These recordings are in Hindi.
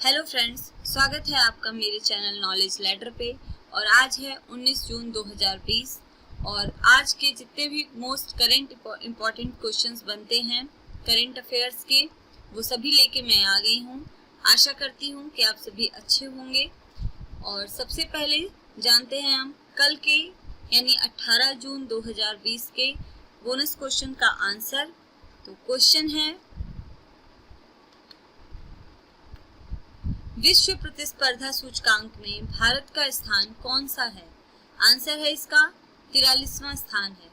हेलो फ्रेंड्स, स्वागत है आपका मेरे चैनल नॉलेज लेटर पे। और आज है 19 जून 2020 और आज के जितने भी मोस्ट करेंट इम्पॉर्टेंट क्वेश्चंस बनते हैं करेंट अफेयर्स के, वो सभी लेके मैं आ गई हूँ। आशा करती हूँ कि आप सभी अच्छे होंगे। और सबसे पहले जानते हैं हम कल के यानी 18 जून 2020 के बोनस क्वेश्चन का आंसर। तो क्वेश्चन है, विश्व प्रतिस्पर्धा सूचकांक में भारत का स्थान कौन सा है? आंसर है इसका 43वां स्थान है।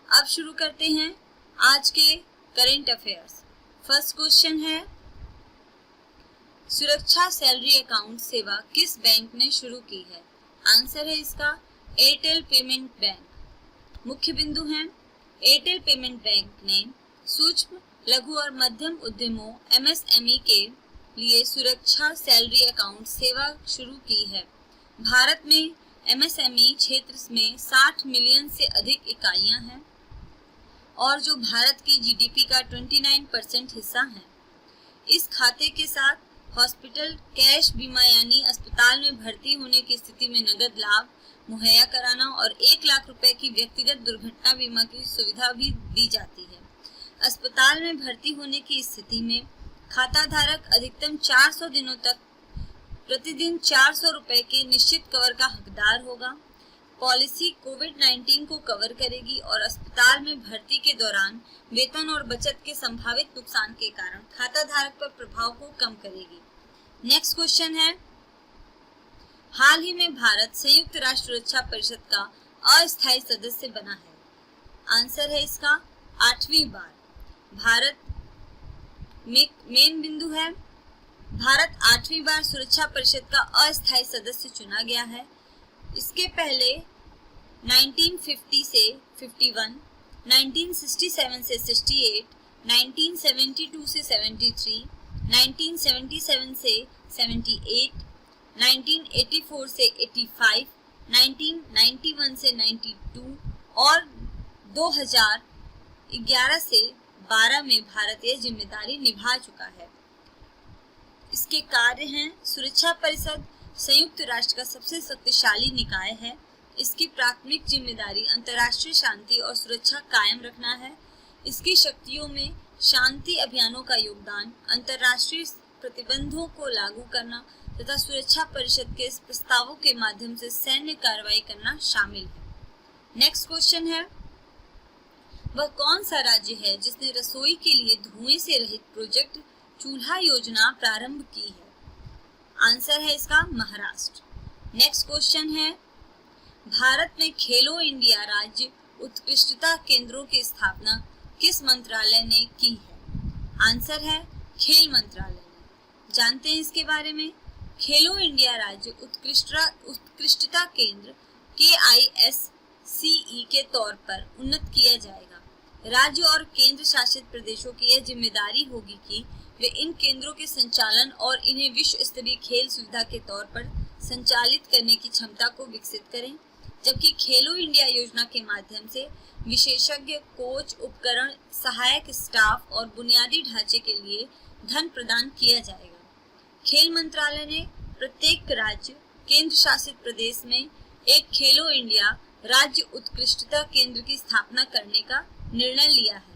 अब शुरू करते हैं आज के करेंट अफेयर्स। फर्स्ट क्वेश्चन है, सुरक्षा सैलरी अकाउंट सेवा किस बैंक ने शुरू की है? आंसर है इसका एयरटेल पेमेंट बैंक। मुख्य बिंदु हैं, एयरटेल पेमेंट बैंक ने सूक्ष्म लघु और मध्यम उद्यमों MSME के लिए सुरक्षा सैलरी अकाउंट सेवा शुरू की है। भारत में MSME क्षेत्र में 60 मिलियन से अधिक इकाइयां हैं और जो भारत की GDP का 29% हिस्सा है। इस खाते के साथ हॉस्पिटल कैश बीमा यानी अस्पताल में भर्ती होने की स्थिति में नगद लाभ मुहैया कराना और 1 लाख रुपए की व्यक्तिगत दुर्घटना बीमा की सुविधा भी दी जाती है। अस्पताल में भर्ती होने की स्थिति में खाता धारक अधिकतम 400 दिनों तक प्रतिदिन 400 रुपए के निश्चित कवर का हकदार होगा। पॉलिसी कोविड-19 को कवर करेगी और अस्पताल में भर्ती के दौरान वेतन और बचत के संभावित नुकसान के कारण खाता धारक पर प्रभाव को कम करेगी। नेक्स्ट क्वेश्चन है, हाल ही में भारत संयुक्त राष्ट्र सुरक्षा परिषद का अस्थायी सदस्य बना है। आंसर है इसका 8वीं बार। भारत में मेन बिंदु है, भारत 8वीं बार सुरक्षा परिषद का अस्थायी सदस्य चुना गया है। इसके पहले 1950 से 51, 1967 से 68, 1972 से 73, 1977 से 78, 1984 से 85, 1991 से 92 और 2011 से 12 में भारत यह जिम्मेदारी निभा चुका है। इसके कार्य हैं, सुरक्षा परिषद संयुक्त राष्ट्र का सबसे शक्तिशाली निकाय है। इसकी प्राथमिक जिम्मेदारी अंतर्राष्ट्रीय शांति और सुरक्षा कायम रखना है। इसकी शक्तियों में शांति अभियानों का योगदान, अंतर्राष्ट्रीय प्रतिबंधों को लागू करना तथा सुरक्षा परिषद के प्रस्तावों के माध्यम से सैन्य कार्रवाई करना शामिल है। नेक्स्ट क्वेश्चन है, वह कौन सा राज्य है जिसने रसोई के लिए धुएं से रहित प्रोजेक्ट चूल्हा योजना प्रारंभ की है? आंसर है इसका महाराष्ट्र। नेक्स्ट क्वेश्चन है, भारत में खेलो इंडिया राज्य उत्कृष्टता केंद्रों की स्थापना किस मंत्रालय ने की है? आंसर है खेल मंत्रालय ने। जानते हैं इसके बारे में। खेलो इंडिया राज्य उत्कृष्टता केंद्र KISCE के तौर पर उन्नत किया जाएगा। राज्य और केंद्र शासित प्रदेशों की यह जिम्मेदारी होगी कि वे इन केंद्रों के संचालन और इन्हें विश्व स्तरीय खेल सुविधा के तौर पर संचालित करने की क्षमता को विकसित करें। जबकि खेलो इंडिया योजना के माध्यम से विशेषज्ञ कोच, उपकरण, सहायक स्टाफ और बुनियादी ढांचे के लिए धन प्रदान किया जाएगा। खेल मंत्रालय ने प्रत्येक राज्य केंद्र शासित प्रदेश में एक खेलो इंडिया राज्य उत्कृष्टता केंद्र की स्थापना करने का निर्णय लिया है।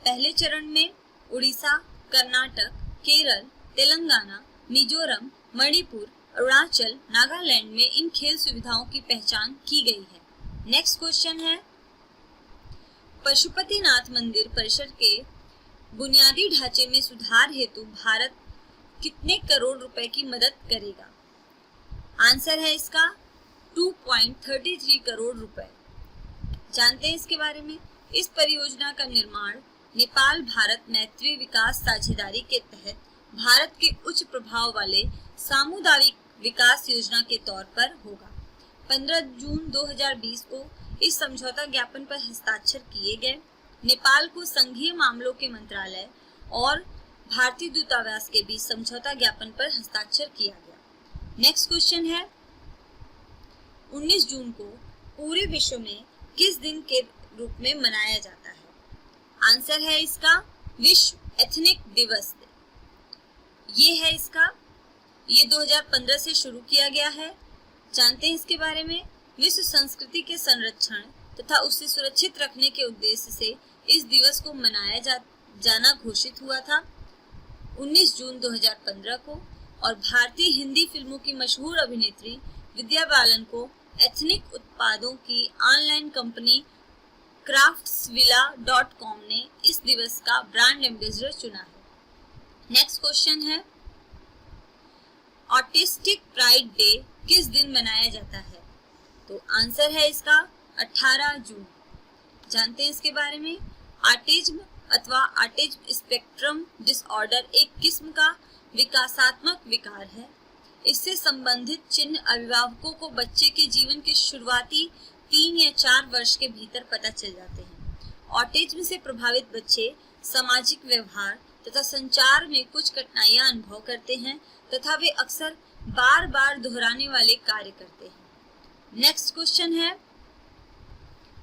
पहले चरण में उड़ीसा, कर्नाटक, केरल, तेलंगाना, मिजोरम, मणिपुर, अरुणाचल, नागालैंड में इन खेल सुविधाओं की पहचान की गई है। नेक्स्ट क्वेश्चन है, पशुपतिनाथ मंदिर परिसर के बुनियादी ढांचे में सुधार हेतु भारत कितने करोड़ रुपए की मदद करेगा? आंसर है इसका 2.33 करोड़ रुपए। जानते हैं इसके बारे में। इस परियोजना का निर्माण नेपाल भारत मैत्री विकास साझेदारी के तहत भारत के उच्च प्रभाव वाले सामुदायिक विकास योजना के तौर पर होगा। 15 जून 2020 को इस समझौता ज्ञापन पर हस्ताक्षर किए गए। नेपाल को संघीय मामलों के मंत्रालय और भारतीय दूतावास के बीच समझौता ज्ञापन पर हस्ताक्षर किया गया। नेक्स्ट क्वेश्चन है, 19 जून को पूरे विश्व में किस दिन के रूप में मनाया जाता है? आंसर है इसका विश्व एथनिक दिवस। ये है इसका ये 2015 से शुरू किया गया है। जानते हैं इसके बारे में। विश्व संस्कृति के संरक्षण तथा उसे सुरक्षित रखने के उद्देश्य से इस दिवस को मनाया जाना घोषित हुआ था 19 जून 2015 को। और भारतीय हिंदी फिल्मों की मशहूर अभिनेत्री विद्या बालन को एथनिक उत्पादों की ऑनलाइन कंपनी craftsvilla.com ने इस दिवस का ब्रांड एम्बेसडर चुना है। नेक्स्ट क्वेश्चन है, ऑटिस्टिक प्राइड डे किस दिन मनाया जाता है? तो आंसर है इसका 18 जून। जानते हैं इसके बारे में। ऑटिज्म अथवा ऑटिज्म स्पेक्ट्रम डिसऑर्डर एक किस्म का विकासात्मक विकार है। इससे संबंधित चिन्ह अभिभावकों को बच्चे के जीवन के शुरुआती 3 या 4 वर्ष के भीतर पता चल जाते हैं। ऑटिज्म से प्रभावित बच्चे सामाजिक व्यवहार तथा संचार में कुछ कठिनाइयां अनुभव करते हैं तथा वे अक्सर बार बार दोहराने वाले कार्य करते हैं। नेक्स्ट क्वेश्चन है,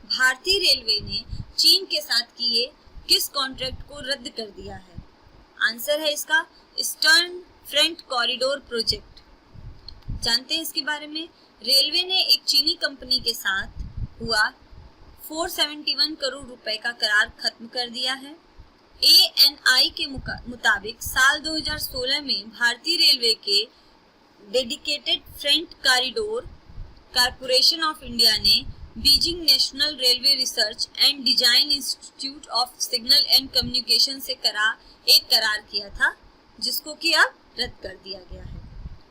भारतीय रेलवे ने चीन के साथ किए किस कॉन्ट्रैक्ट को रद्द कर दिया है? आंसर है इसका ईस्टर्न फ्रंट कॉरिडोर प्रोजेक्ट। जानते हैं इसके बारे में। रेलवे ने एक चीनी कंपनी के साथ हुआ 471 करोड़ रुपए का करार खत्म कर दिया है। ANI के मुताबिक साल 2016 में भारतीय रेलवे के dedicated front corridor corporation of India ने Beijing national railway research and design institute of signal and communication से एक करार किया था, जिसको कि अब रद्द कर दिया गया है।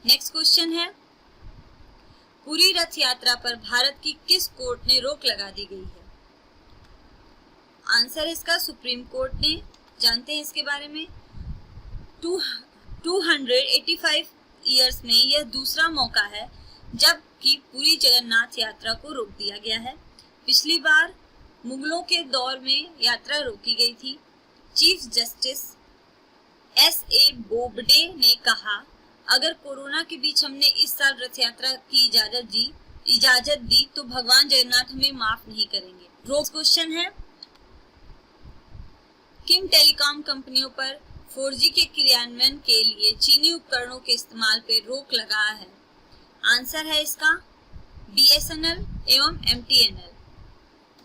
नेक्स्ट क्वेश्चन है, पूरी रथ यात्रा पर भारत की किस कोर्ट ने रोक लगा दी गई है? आंसर इसका सुप्रीम कोर्ट ने। जानते हैं इसके बारे में। 285 ईयर्स में यह दूसरा मौका है जबकि पूरी जगन्नाथ यात्रा को रोक दिया गया है। पिछली बार मुगलों के दौर में यात्रा रोकी गई थी। Chief justice S.A. बोबडे ने कहा, अगर कोरोना के बीच हमने इस साल रथ यात्रा की इजाजत दी तो भगवान जगन्नाथ हमें माफ नहीं करेंगे। रोक क्वेश्चन है, किन टेलीकॉम कंपनियों पर 4G के क्रियान्वयन के लिए चीनी उपकरणों के इस्तेमाल पर रोक लगा है? आंसर है इसका BSNL एवं MTNL।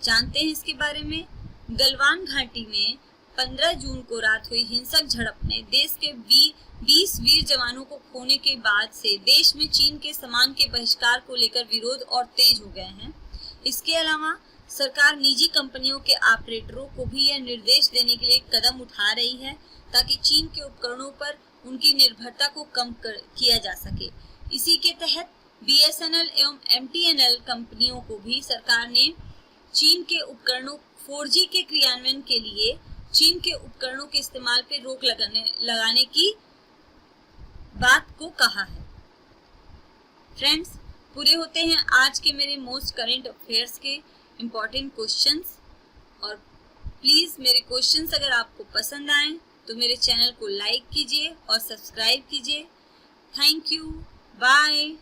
जानते हैं इसके बारे में। गलवान घाटी में 15 जून को रात हुई हिंसक झड़प ने देश के 20 वीर जवानों को खोने के बाद से देश में चीन के सामान के बहिष्कार को लेकर विरोध और तेज हो गए हैं। इसके अलावा सरकार निजी कंपनियों के ऑपरेटरों को भी यह निर्देश देने के लिए कदम उठा रही है ताकि चीन के उपकरणों पर उनकी निर्भरता को कम किया जा सके। इसी के तहत BSNL एवं MTNL कंपनियों को भी सरकार ने चीन के उपकरणों 4G के क्रियान्वयन के लिए चीन के उपकरणों के इस्तेमाल पर रोक लगाने की बात को कहा है। फ्रेंड्स, पूरे होते हैं आज के मेरे मोस्ट करंट अफेयर्स के इम्पोर्टेंट क्वेश्चंस। और प्लीज़ मेरे क्वेश्चंस अगर आपको पसंद आए तो मेरे चैनल को लाइक कीजिए और सब्सक्राइब कीजिए। Thank you, bye.